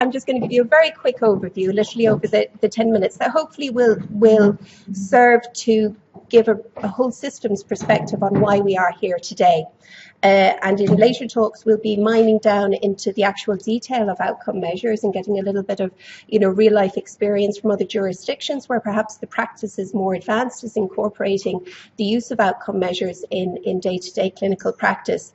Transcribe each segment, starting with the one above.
I'm just going to give you a very quick overview, literally over the 10 minutes, that hopefully will serve to give a whole systems perspective on why we are here today. And in later talks, we'll be mining down into the actual detail of outcome measures and getting a little bit of, real life experience from other jurisdictions where perhaps the practice is more advanced, is incorporating the use of outcome measures in day-to-day clinical practice.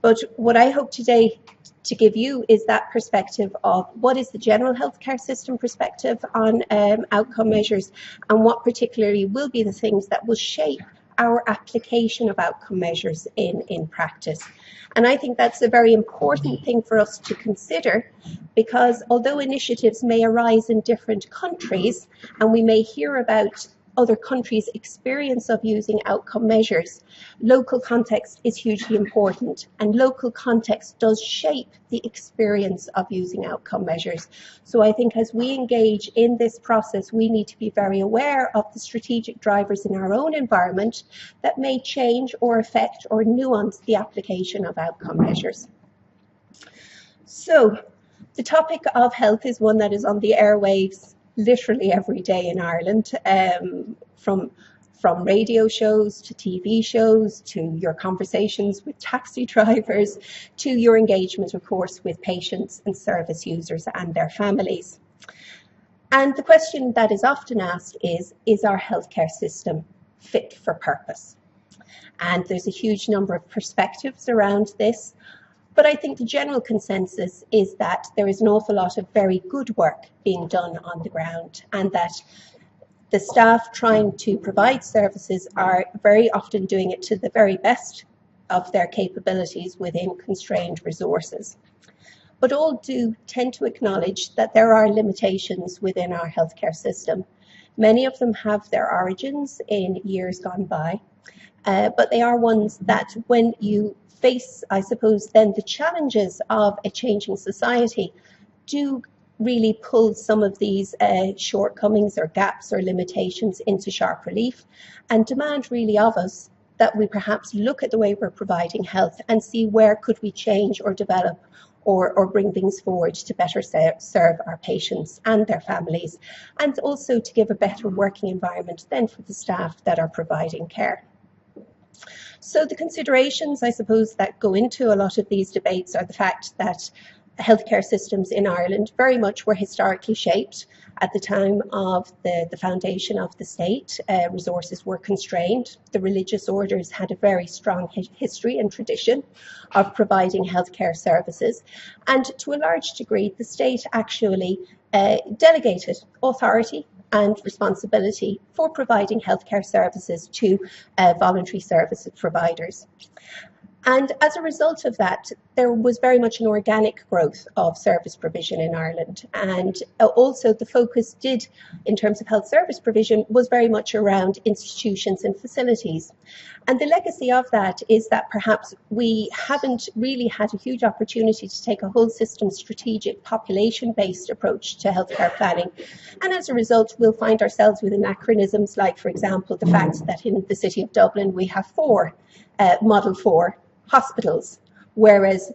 But what I hope today to give you is that perspective of what is the general healthcare system perspective on outcome measures, and what particularly will be the things that will shape our application of outcome measures in practice. And I think that's a very important thing for us to consider, because although initiatives may arise in different countries and we may hear about other countries' experience of using outcome measures, local context is hugely important, and local context does shape the experience of using outcome measures. So I think as we engage in this process, we need to be very aware of the strategic drivers in our own environment that may change or affect or nuance the application of outcome measures. So the topic of health is one that is on the airwaves literally every day in Ireland, from radio shows to TV shows to your conversations with taxi drivers to your engagement, of course, with patients and service users and their families. And the question that is often asked is our healthcare system fit for purpose? And there's a huge number of perspectives around this. But I think the general consensus is that there is an awful lot of very good work being done on the ground, and that the staff trying to provide services are very often doing it to the very best of their capabilities within constrained resources. But all do tend to acknowledge that there are limitations within our healthcare system. Many of them have their origins in years gone by, but they are ones that when you face, I suppose, then the challenges of a changing society do really pull some of these shortcomings or gaps or limitations into sharp relief, and demand really of us that we perhaps look at the way we're providing health and see where could we change or develop or bring things forward to better serve our patients and their families, and also to give a better working environment then for the staff that are providing care. So the considerations, I suppose, that go into a lot of these debates are the fact that healthcare systems in Ireland very much were historically shaped at the time of the foundation of the state. Resources were constrained. The religious orders had a very strong history and tradition of providing healthcare services. And to a large degree, the state actually delegated authority and responsibility for providing healthcare services to voluntary service providers. And as a result of that, there was very much an organic growth of service provision in Ireland. And also the focus in terms of health service provision, was very much around institutions and facilities. And the legacy of that is that perhaps we haven't really had a huge opportunity to take a whole system strategic population-based approach to healthcare planning. And as a result, we'll find ourselves with anachronisms like, for example, the fact that in the city of Dublin, we have Model 4 hospitals, whereas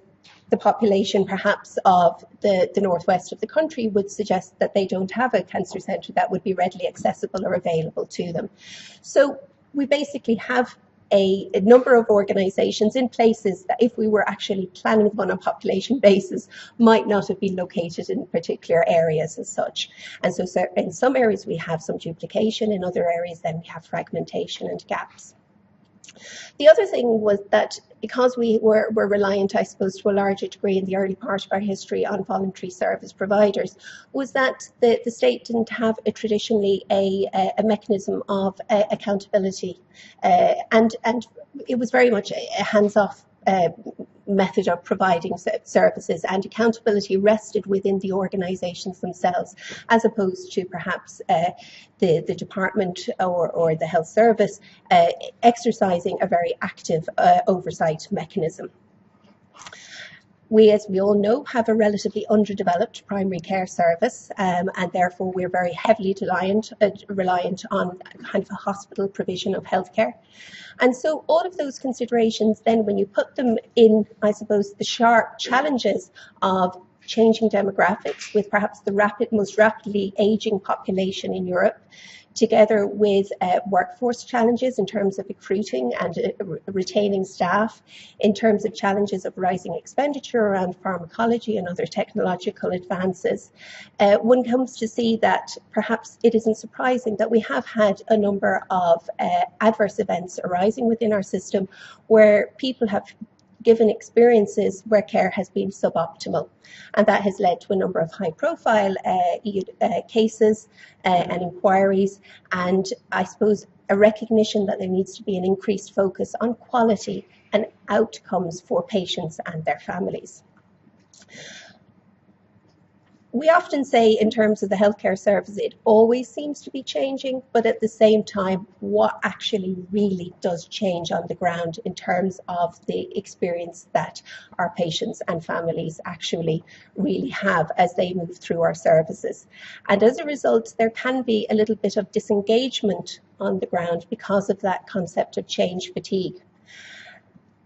the population perhaps of the northwest of the country would suggest that they don't have a cancer centre that would be readily accessible or available to them. So we basically have a number of organisations in places that, if we were actually planning them on a population basis, might not have been located in particular areas as such. And so in some areas we have some duplication, in other areas then we have fragmentation and gaps. The other thing was that because we were reliant, I suppose, to a larger degree in the early part of our history on voluntary service providers, was that the state didn't have traditionally a mechanism of accountability, and it was very much a hands-off method of providing services, and accountability rested within the organisations themselves, as opposed to perhaps the department or the health service exercising a very active oversight mechanism. We, as we all know, have a relatively underdeveloped primary care service, and therefore we're very heavily reliant on kind of a hospital provision of healthcare. And so all of those considerations then, when you put them in, I suppose, the sharp challenges of changing demographics, with perhaps the most rapidly aging population in Europe, together with workforce challenges in terms of recruiting and retaining staff, in terms of challenges of rising expenditure around pharmacology and other technological advances, one comes to see that perhaps it isn't surprising that we have had a number of adverse events arising within our system where people have given experiences where care has been suboptimal. And that has led to a number of high-profile cases and inquiries, and I suppose a recognition that there needs to be an increased focus on quality and outcomes for patients and their families. We often say in terms of the healthcare service, it always seems to be changing, but at the same time, what actually really does change on the ground in terms of the experience that our patients and families actually really have as they move through our services. And as a result, there can be a little bit of disengagement on the ground because of that concept of change fatigue.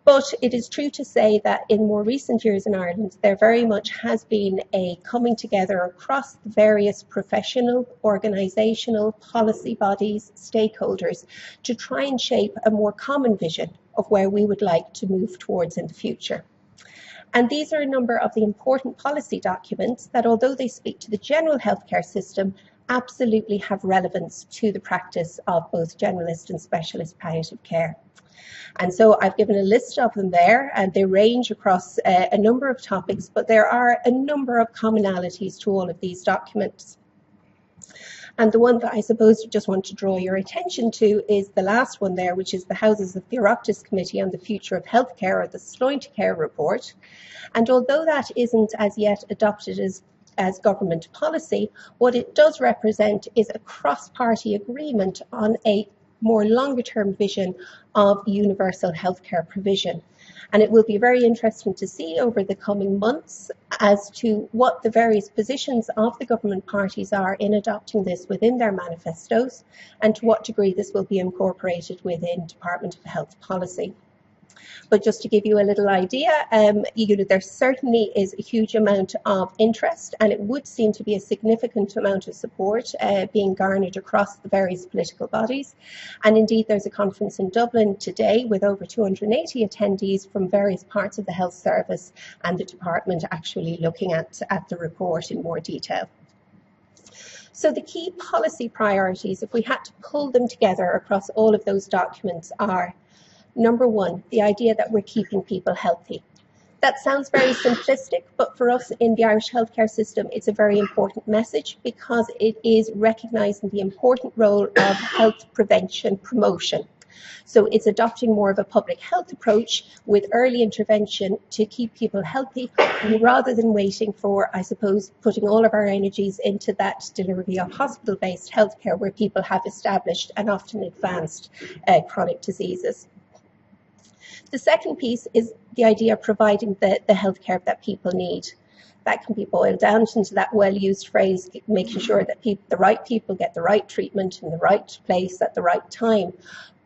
But it is true to say that in more recent years in Ireland, there very much has been a coming together across the various professional, organisational, policy bodies, stakeholders, to try and shape a more common vision of where we would like to move towards in the future. And these are a number of the important policy documents that, although they speak to the general healthcare system, absolutely have relevance to the practice of both generalist and specialist palliative care. And so I've given a list of them there, and they range across a number of topics, but there are a number of commonalities to all of these documents. And the one that I suppose I just want to draw your attention to is the last one there, which is the Houses of the Oireachtas Committee on the Future of Healthcare, or the Slointe Care Report. And although that isn't as yet adopted as government policy, what it does represent is a cross-party agreement on a more longer-term vision of universal healthcare provision. And it will be very interesting to see over the coming months as to what the various positions of the government parties are in adopting this within their manifestos, and to what degree this will be incorporated within Department of Health policy. But just to give you a little idea, there certainly is a huge amount of interest, and it would seem to be a significant amount of support being garnered across the various political bodies. And indeed, there's a conference in Dublin today with over 280 attendees from various parts of the health service and the department actually looking at the report in more detail. So the key policy priorities, if we had to pull them together across all of those documents, are: number one, the idea that we're keeping people healthy. That sounds very simplistic, but for us in the Irish healthcare system, it's a very important message because it is recognising the important role of health prevention promotion. So it's adopting more of a public health approach with early intervention to keep people healthy, rather than waiting for, I suppose, putting all of our energies into that delivery of hospital-based healthcare where people have established and often advanced chronic diseases. The second piece is the idea of providing the healthcare that people need. That can be boiled down into that well-used phrase, making sure that the right people get the right treatment in the right place at the right time.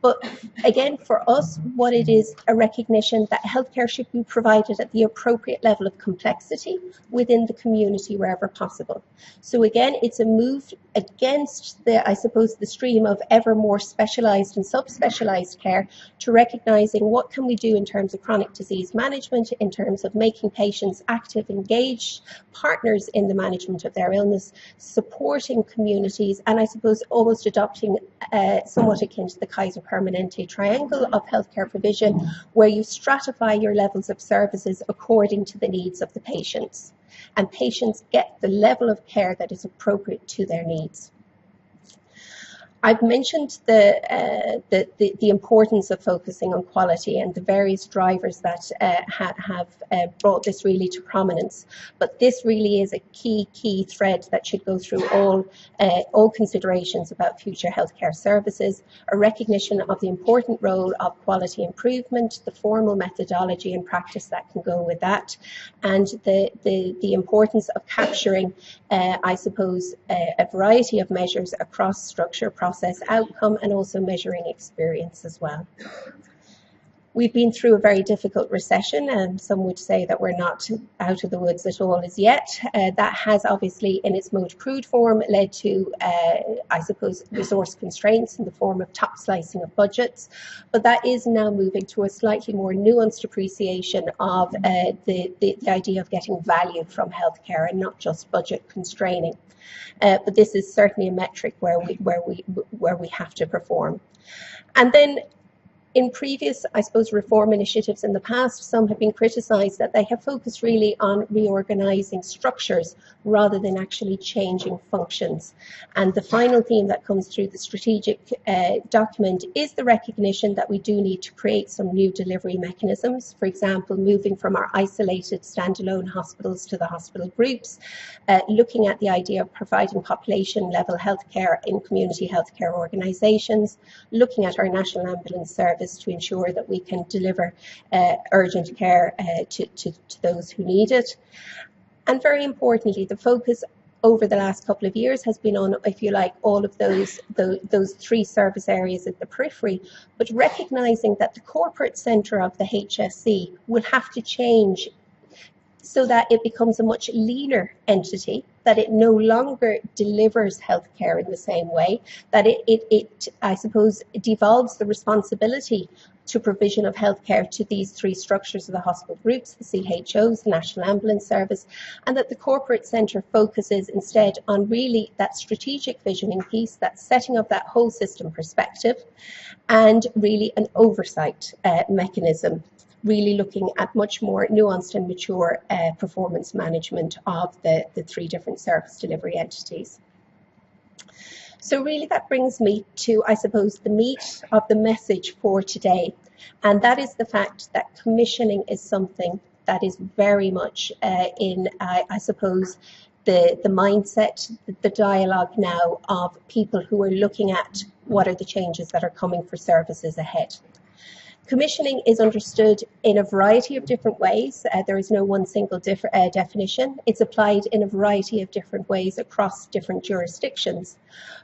But again, for us, what it is a recognition that healthcare should be provided at the appropriate level of complexity within the community wherever possible. So again, it's a move against the stream of ever more specialised and subspecialised care, to recognising what can we do in terms of chronic disease management, in terms of making patients active, engaged partners in the management of their illness, supporting communities, and I suppose almost adopting somewhat akin to the Kaiser Permanente triangle of healthcare provision, where you stratify your levels of services according to the needs of the patients, and patients get the level of care that is appropriate to their needs. I've mentioned the importance of focusing on quality and the various drivers that have brought this really to prominence. But this really is a key thread that should go through all considerations about future healthcare services: a recognition of the important role of quality improvement, the formal methodology and practice that can go with that, and the importance of capturing, I suppose, a variety of measures across structure, process, outcome, and also measuring experience as well. We've been through a very difficult recession, and some would say that we're not out of the woods at all as yet. That has obviously, in its most crude form, led to, I suppose, resource constraints in the form of top slicing of budgets. But that is now moving to a slightly more nuanced appreciation of the idea of getting value from healthcare and not just budget constraining. But this is certainly a metric where we have to perform. And then, in previous, I suppose, reform initiatives in the past, some have been criticised that they have focused really on reorganising structures rather than actually changing functions. And the final theme that comes through the strategic document is the recognition that we do need to create some new delivery mechanisms. For example, moving from our isolated standalone hospitals to the hospital groups, looking at the idea of providing population-level healthcare in community healthcare organisations, looking at our national ambulance service to ensure that we can deliver urgent care to those who need it. And very importantly, the focus over the last couple of years has been on, if you like, all of those three service areas at the periphery, but recognising that the corporate centre of the HSC will have to change so that it becomes a much leaner entity, that it no longer delivers healthcare in the same way, that it I suppose, devolves the responsibility to provision of healthcare to these three structures of the hospital groups, the CHOs, the National Ambulance Service, and that the corporate centre focuses instead on really that strategic visioning piece, that setting of that whole system perspective, and really an oversight mechanism, really looking at much more nuanced and mature performance management of the three different service delivery entities. So really that brings me to, I suppose, the meat of the message for today. And that is the fact that commissioning is something that is very much in, I suppose, the mindset, the dialogue now of people who are looking at what are the changes that are coming for services ahead. Commissioning is understood in a variety of different ways. There is no one single definition. It's applied in a variety of different ways across different jurisdictions.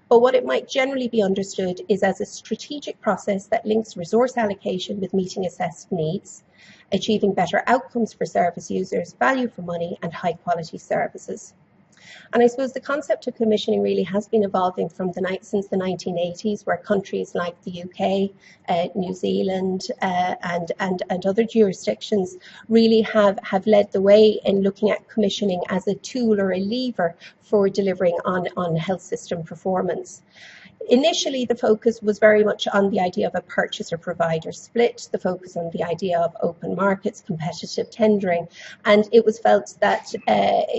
But what it might generally be understood is as a strategic process that links resource allocation with meeting assessed needs, achieving better outcomes for service users, value for money, and high quality services. And I suppose the concept of commissioning really has been evolving since the 1980s, where countries like the UK, New Zealand, and other jurisdictions really have led the way in looking at commissioning as a tool or a lever for delivering on health system performance. Initially, the focus was very much on the idea of a purchaser-provider split, the focus on the idea of open markets, competitive tendering, and it was felt that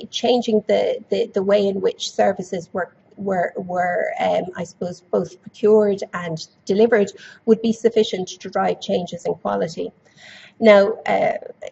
changing the way in which services were I suppose, both procured and delivered would be sufficient to drive changes in quality. Now,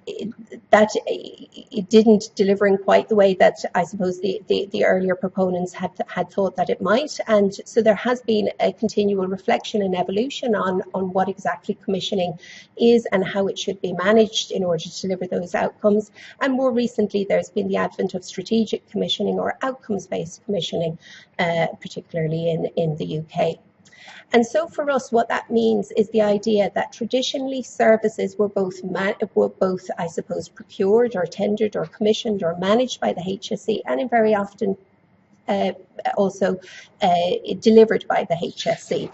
it didn't deliver in quite the way that I suppose the earlier proponents had thought that it might, and so there has been a continual reflection and evolution on what exactly commissioning is and how it should be managed in order to deliver those outcomes. And more recently, there's been the advent of strategic commissioning or outcomes-based commissioning, particularly in the UK. And so for us, what that means is the idea that traditionally services were both, I suppose, procured or tendered or commissioned or managed by the HSC, and very often also delivered by the HSC.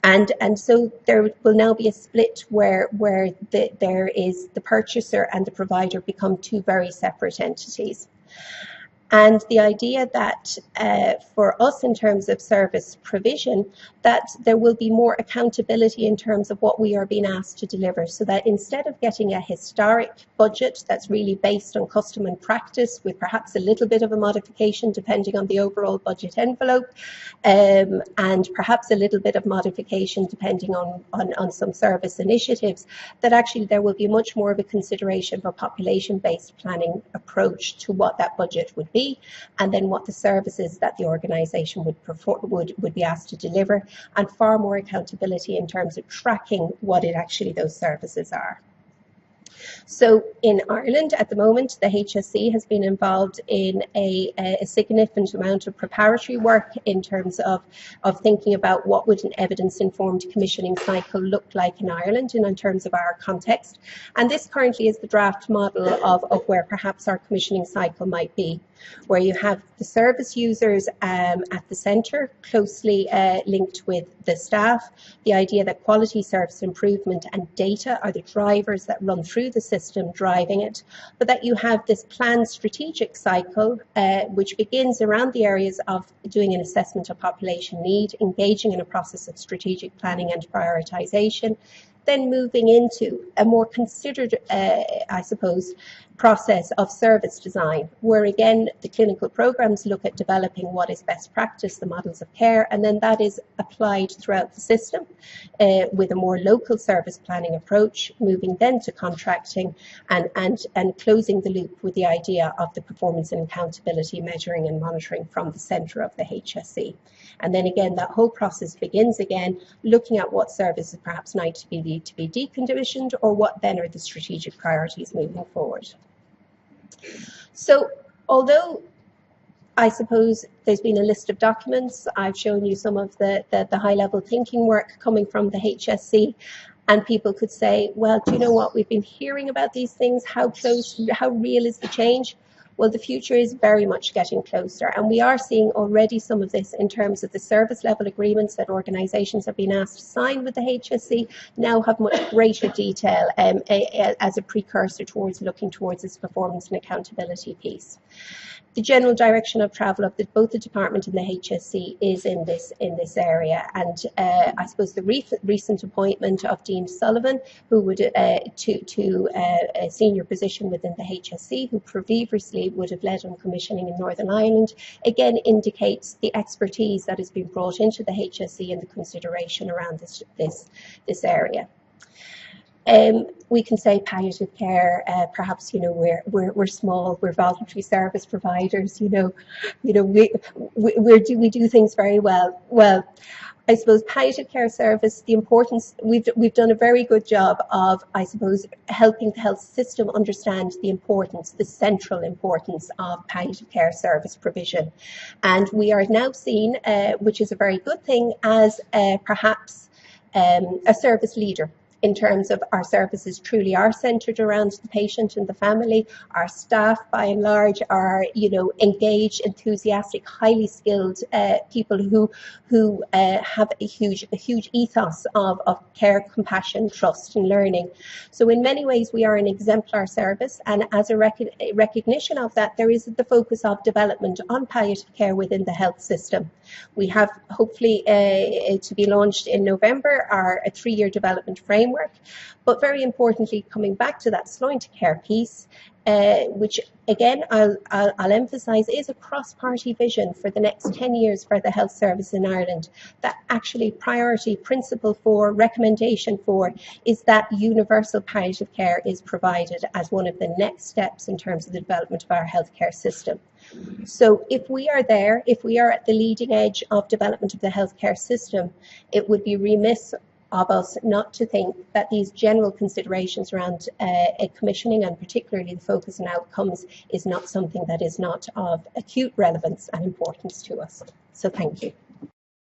And so there will now be a split where there is the purchaser and the provider become two very separate entities. And the idea that for us in terms of service provision, that there will be more accountability in terms of what we are being asked to deliver, so that instead of getting a historic budget that's really based on custom and practice with perhaps a little bit of a modification depending on the overall budget envelope, and perhaps a little bit of modification depending on some service initiatives, that actually there will be much more of a consideration of a population-based planning approach to what that budget would be, and then what the services that the organisation would be asked to deliver, and far more accountability in terms of tracking what those services are. So in Ireland at the moment, the HSE has been involved in a significant amount of preparatory work in terms of thinking about what would an evidence-informed commissioning cycle look like in Ireland and in terms of our context. And this currently is the draft model of where perhaps our commissioning cycle might be, where you have the service users at the centre, closely linked with the staff, the idea that quality, service improvement and data are the drivers that run through the system driving it, but that you have this planned strategic cycle which begins around the areas of doing an assessment of population need, engaging in a process of strategic planning and prioritisation, then moving into a more considered, I suppose, process of service design, where again the clinical programs look at developing what is best practice, the models of care, and then that is applied throughout the system with a more local service planning approach, moving then to contracting and closing the loop with the idea of the performance and accountability measuring and monitoring from the centre of the HSE. And then again, that whole process begins again, looking at what services perhaps need to be decommissioned, or what then are the strategic priorities moving forward. So although I suppose there's been a list of documents, I've shown you some of the high-level thinking work coming from the HSE, and people could say, well, do you know what, we've been hearing about these things, how close, how real is the change? Well, the future is very much getting closer, and we are seeing already some of this in terms of the service level agreements that organisations have been asked to sign with the HSE now have much greater detail as a precursor towards looking towards this performance and accountability piece. The general direction of travel of both the department and the HSE is in this area, and I suppose the recent appointment of Dean Sullivan, who would to a senior position within the HSE, who previously would have led on commissioning in Northern Ireland, again indicates the expertise that has been brought into the HSE and the consideration around this area. We can say palliative care, perhaps, you know, we're small, we're voluntary service providers, we do things very well. Well, I suppose palliative care service, the importance, we've done a very good job of, I suppose, helping the health system understand the importance, the central importance of palliative care service provision. And we are now seen, which is a very good thing, as perhaps a service leader. In terms of our services truly are centred around the patient and the family. Our staff, by and large, are engaged, enthusiastic, highly skilled people who have a huge ethos of care, compassion, trust, and learning. So in many ways, we are an exemplar service, and as a recognition of that, there is the focus of development on palliative care within the health system. We have hopefully to be launched in November a 3-year development framework. But very importantly, coming back to that slowing to care piece, which again I'll emphasise is a cross-party vision for the next 10 years for the health service in Ireland. That actually priority, principle for, recommendation for, is that universal palliative care is provided as one of the next steps in terms of the development of our healthcare system. So if we are there, if we are at the leading edge of development of the healthcare system, it would be remiss of us not to think that these general considerations around commissioning, and particularly the focus on outcomes, is not something that is not of acute relevance and importance to us. So thank you.